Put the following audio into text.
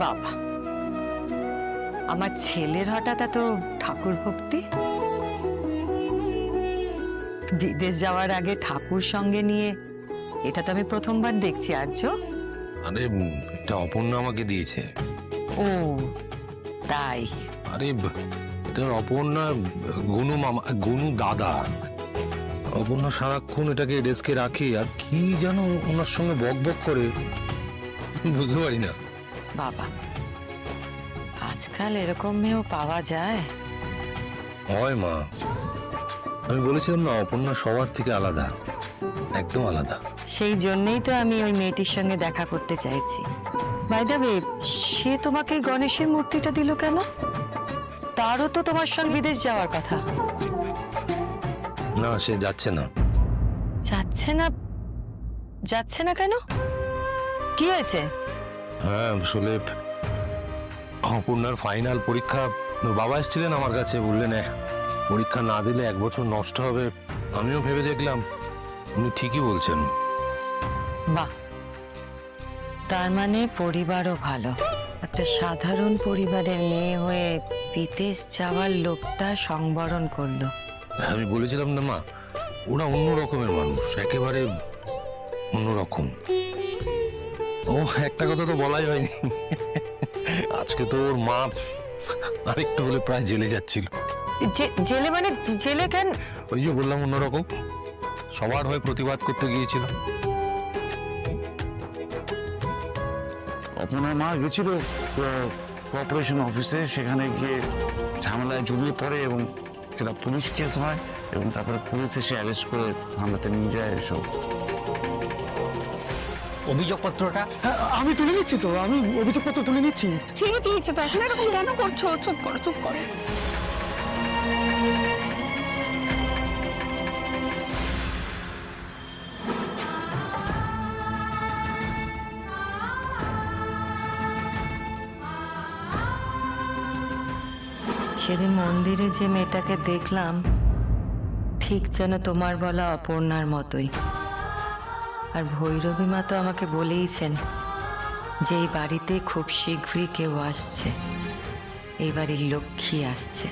বাবা, আমার ছেলের হঠাৎ এত ঠাকুর ভক্তি। বিদেশ যাওয়ার আগে ঠাকুর সঙ্গে নিয়ে, এটা তো আমি প্রথমবার দেখছি আর্য। আরে এটা অপর্ণা আমাকে দিয়েছে। ও তাই? আরে এটা অপর্ণা গনু মামা, গনু দাদা। অপর্ণা সারাক্ষণ এটাকে ডেস্কে রাখে আর কি যেন ওনার সঙ্গে বক বক করে, বুঝতে পারি না। বাবা, আজকাল এরকম মেয়েও পাওয়া যায়? হয় মা, আমি বলেছিলাম না অপর্ণা সবার থেকে আলাদা, একদম আলাদা। সেই জন্যই তো আমি ওই মেয়েটির সঙ্গে দেখা করতে চাইছি। বাই দ্য ওয়ে, সে তোমাকে গণেশের মূর্তিটা দিল কেন? তারও তো তোমার সঙ্গে বিদেশ যাওয়ার কথা। না, সে যাচ্ছে না। যাচ্ছে না? যাচ্ছে না কেন? কি হয়েছে? হ্যাঁ, আসলে অপর্ণার ফাইনাল পরীক্ষা, বাবা এসেছিলেন আমার কাছে, বললেন পরীক্ষা না দিলে 1 বছর নষ্ট হবে। আমিও ভেবে দেখলাম উনি ঠিকই বলছেন। বাহ, তার মানে পরিবারও ভালো। একটা সাধারণ পরিবারের মেয়ে হয়ে বিদেশ যাওয়ার লোকটা সংবরণ করলো। আমি বলেছিলাম না মা, ওরা অন্য রকমের মানুষ, একেবারে অন্যরকম। ও একটা কথা তো বলাই হয়নি, আজকে তো ওর মা আরেকটু হলে প্রায় জেলে যাচ্ছিল। জেলে মানে? জেলে কেন? ওই যে বললাম অন্যরকম, সবার হয়ে প্রতিবাদ করতে গিয়েছিল। আপনার মা গেছিল কর্পোরেশন অফিসে, সেখানে গিয়ে ঝামেলায় জড়িয়ে পড়ে এবং সেটা পুলিশ কেস হয় এবং তারপরে পুলিশ এসে অ্যারেস্ট করে থানাতে নিয়ে যায়। এসব অভিযোগপত্রটা আমি তুলে নিচ্ছি তো, আমি অভিযোগপত্র তুলে নিচ্ছি। ঠিকই দিয়েছো তো, এখন এরকম কেন করছো? চুপ করো, চুপ করো। সেদিন মন্দিরে যে মেয়েটাকে দেখলাম, ঠিক যেন তোমার বলা অপর্ণার মতোই। আর ভৈরবী মা তো আমাকে বলেইছেন যে এই বাড়িতে খুব শীঘ্রই কেউ আসছে, এই বাড়ির লক্ষ্মী আসছে।